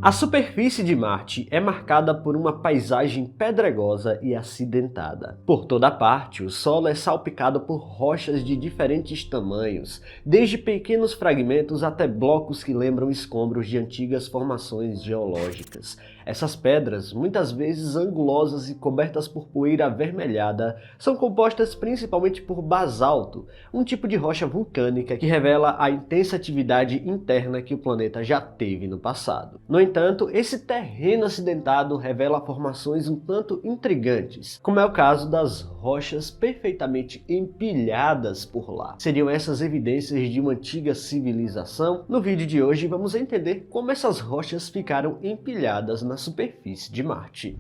A superfície de Marte é marcada por uma paisagem pedregosa e acidentada. Por toda parte, o solo é salpicado por rochas de diferentes tamanhos, desde pequenos fragmentos até blocos que lembram escombros de antigas formações geológicas. Essas pedras, muitas vezes angulosas e cobertas por poeira avermelhada, são compostas principalmente por basalto, um tipo de rocha vulcânica que revela a intensa atividade interna que o planeta já teve no passado. No entanto, esse terreno acidentado revela formações um tanto intrigantes, como é o caso das rochas perfeitamente empilhadas por lá. Seriam essas evidências de uma antiga civilização? No vídeo de hoje vamos entender como essas rochas ficaram empilhadas na superfície de Marte.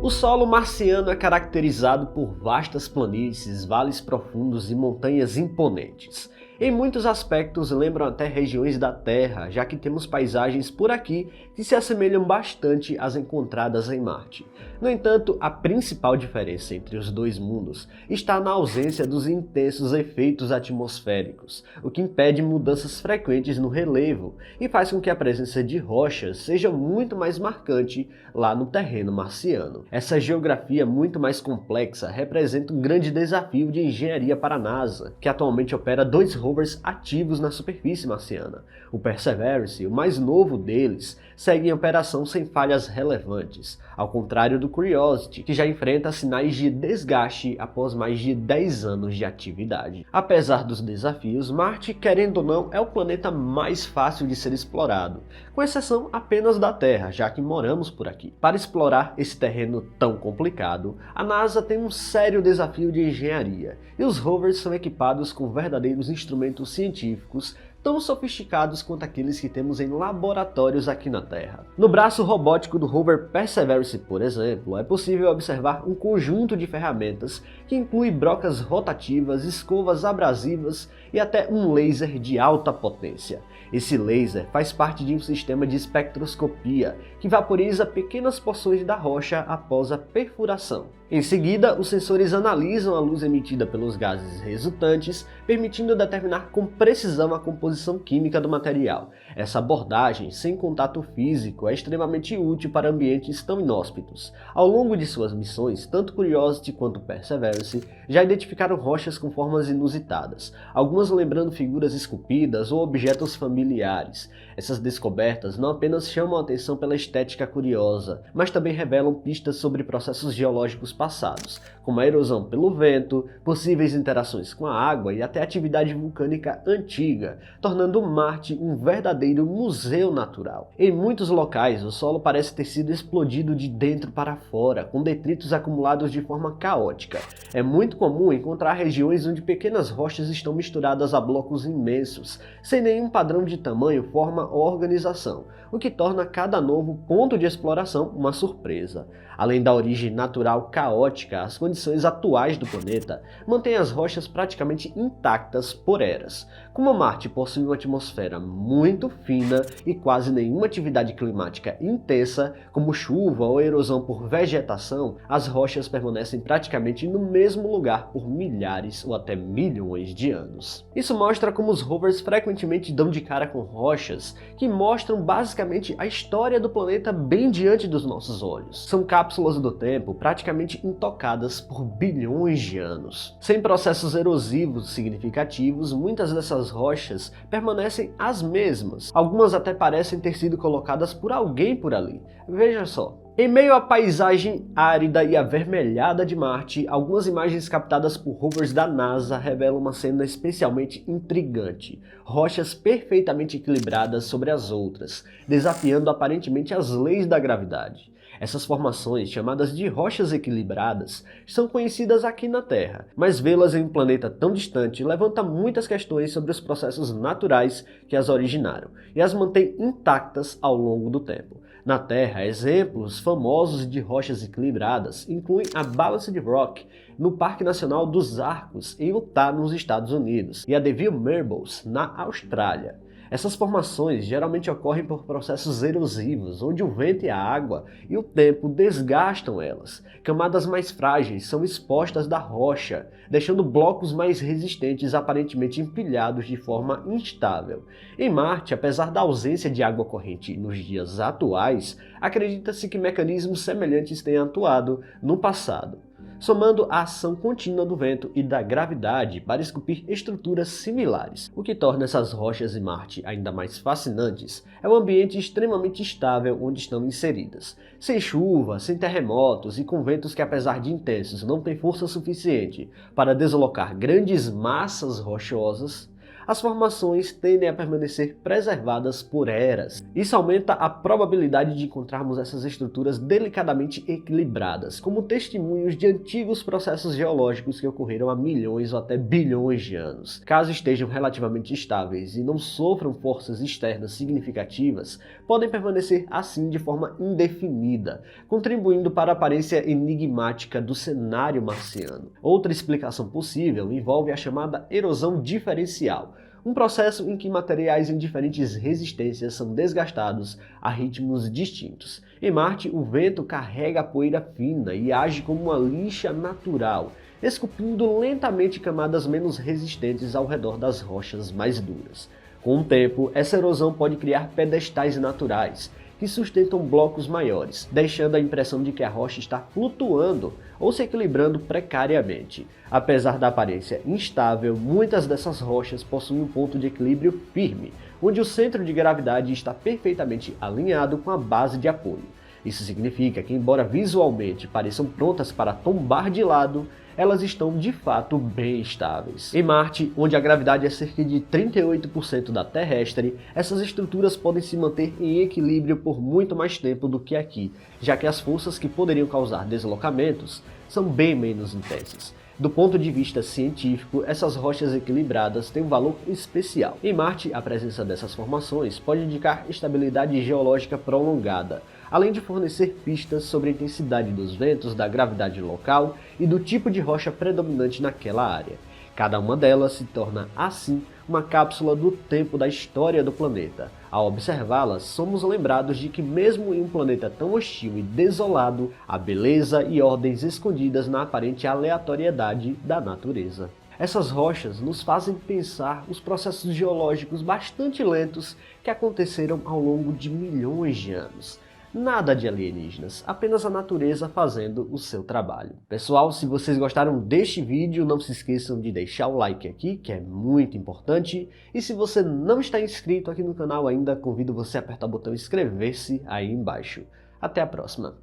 O solo marciano é caracterizado por vastas planícies, vales profundos e montanhas imponentes. Em muitos aspectos lembram até regiões da Terra, já que temos paisagens por aqui que se assemelham bastante às encontradas em Marte. No entanto, a principal diferença entre os dois mundos está na ausência dos intensos efeitos atmosféricos, o que impede mudanças frequentes no relevo e faz com que a presença de rochas seja muito mais marcante lá no terreno marciano. Essa geografia muito mais complexa representa um grande desafio de engenharia para a NASA, que atualmente opera dois rovers ativos na superfície marciana. O Perseverance, o mais novo deles, segue em operação sem falhas relevantes, ao contrário do Curiosity, que já enfrenta sinais de desgaste após mais de 10 anos de atividade. Apesar dos desafios, Marte, querendo ou não, é o planeta mais fácil de ser explorado, com exceção apenas da Terra, já que moramos por aqui. Para explorar esse terreno tão complicado, a NASA tem um sério desafio de engenharia, e os rovers são equipados com verdadeiros instrumentos científicos tão sofisticados quanto aqueles que temos em laboratórios aqui na Terra. No braço robótico do rover Perseverance, por exemplo, é possível observar um conjunto de ferramentas que inclui brocas rotativas, escovas abrasivas e até um laser de alta potência. Esse laser faz parte de um sistema de espectroscopia que vaporiza pequenas porções da rocha após a perfuração. Em seguida, os sensores analisam a luz emitida pelos gases resultantes, permitindo determinar com precisão a composição química do material. Essa abordagem, sem contato físico, é extremamente útil para ambientes tão inóspitos. Ao longo de suas missões, tanto Curiosity quanto Perseverance já identificaram rochas com formas inusitadas, algumas lembrando figuras esculpidas ou objetos familiares. Essas descobertas não apenas chamam a atenção pela estética curiosa, mas também revelam pistas sobre processos geológicos passados, como a erosão pelo vento, possíveis interações com a água e até atividade vulcânica antiga, tornando Marte um verdadeiro museu natural. Em muitos locais, o solo parece ter sido explodido de dentro para fora, com detritos acumulados de forma caótica. É muito comum encontrar regiões onde pequenas rochas estão misturadas a blocos imensos, sem nenhum padrão de tamanho, forma ou organização, o que torna cada novo ponto de exploração uma surpresa. Além da origem natural caótica, as condições atuais do planeta mantêm as rochas praticamente intactas por eras. Como Marte possui uma atmosfera muito fina e quase nenhuma atividade climática intensa, como chuva ou erosão por vegetação, as rochas permanecem praticamente no mesmo lugar por milhares ou até milhões de anos. Isso mostra como os rovers frequentemente dão de cara com rochas que mostram basicamente a história do planeta bem diante dos nossos olhos. São cápsulas do tempo praticamente intocadas por bilhões de anos. Sem processos erosivos significativos, muitas dessas rochas permanecem as mesmas. Algumas até parecem ter sido colocadas por alguém por ali. Veja só. Em meio à paisagem árida e avermelhada de Marte, algumas imagens captadas por rovers da NASA revelam uma cena especialmente intrigante. Rochas perfeitamente equilibradas sobre as outras, desafiando aparentemente as leis da gravidade. Essas formações, chamadas de rochas equilibradas, são conhecidas aqui na Terra, mas vê-las em um planeta tão distante levanta muitas questões sobre os processos naturais que as originaram e as mantém intactas ao longo do tempo. Na Terra, exemplos famosos de rochas equilibradas incluem a Balanced Rock, no Parque Nacional dos Arcos, em Utah, nos Estados Unidos, e a Deville Marbles, na Austrália. Essas formações geralmente ocorrem por processos erosivos, onde o vento e a água e o tempo desgastam elas. Camadas mais frágeis são expostas da rocha, deixando blocos mais resistentes aparentemente empilhados de forma instável. Em Marte, apesar da ausência de água corrente nos dias atuais, acredita-se que mecanismos semelhantes tenham atuado no passado, somando a ação contínua do vento e da gravidade para esculpir estruturas similares. O que torna essas rochas em Marte ainda mais fascinantes é o ambiente extremamente instável onde estão inseridas. Sem chuva, sem terremotos e com ventos que, apesar de intensos, não têm força suficiente para deslocar grandes massas rochosas, as formações tendem a permanecer preservadas por eras. Isso aumenta a probabilidade de encontrarmos essas estruturas delicadamente equilibradas, como testemunhos de antigos processos geológicos que ocorreram há milhões ou até bilhões de anos. Caso estejam relativamente estáveis e não sofram forças externas significativas, podem permanecer assim de forma indefinida, contribuindo para a aparência enigmática do cenário marciano. Outra explicação possível envolve a chamada erosão diferencial, um processo em que materiais em diferentes resistências são desgastados a ritmos distintos. Em Marte, o vento carrega a poeira fina e age como uma lixa natural, esculpindo lentamente camadas menos resistentes ao redor das rochas mais duras. Com o tempo, essa erosão pode criar pedestais naturais, que sustentam blocos maiores, deixando a impressão de que a rocha está flutuando ou se equilibrando precariamente. Apesar da aparência instável, muitas dessas rochas possuem um ponto de equilíbrio firme, onde o centro de gravidade está perfeitamente alinhado com a base de apoio. Isso significa que, embora visualmente pareçam prontas para tombar de lado, elas estão de fato bem estáveis. Em Marte, onde a gravidade é cerca de 38% da terrestre, essas estruturas podem se manter em equilíbrio por muito mais tempo do que aqui, já que as forças que poderiam causar deslocamentos são bem menos intensas. Do ponto de vista científico, essas rochas equilibradas têm um valor especial. Em Marte, a presença dessas formações pode indicar estabilidade geológica prolongada, além de fornecer pistas sobre a intensidade dos ventos, da gravidade local e do tipo de rocha predominante naquela área. Cada uma delas se torna, assim, uma cápsula do tempo da história do planeta. Ao observá-las, somos lembrados de que mesmo em um planeta tão hostil e desolado, há beleza e ordens escondidas na aparente aleatoriedade da natureza. Essas rochas nos fazem pensar os processos geológicos bastante lentos que aconteceram ao longo de milhões de anos. Nada de alienígenas, apenas a natureza fazendo o seu trabalho. Pessoal, se vocês gostaram deste vídeo, não se esqueçam de deixar o like aqui, que é muito importante. E se você não está inscrito aqui no canal ainda, convido você a apertar o botão inscrever-se aí embaixo. Até a próxima!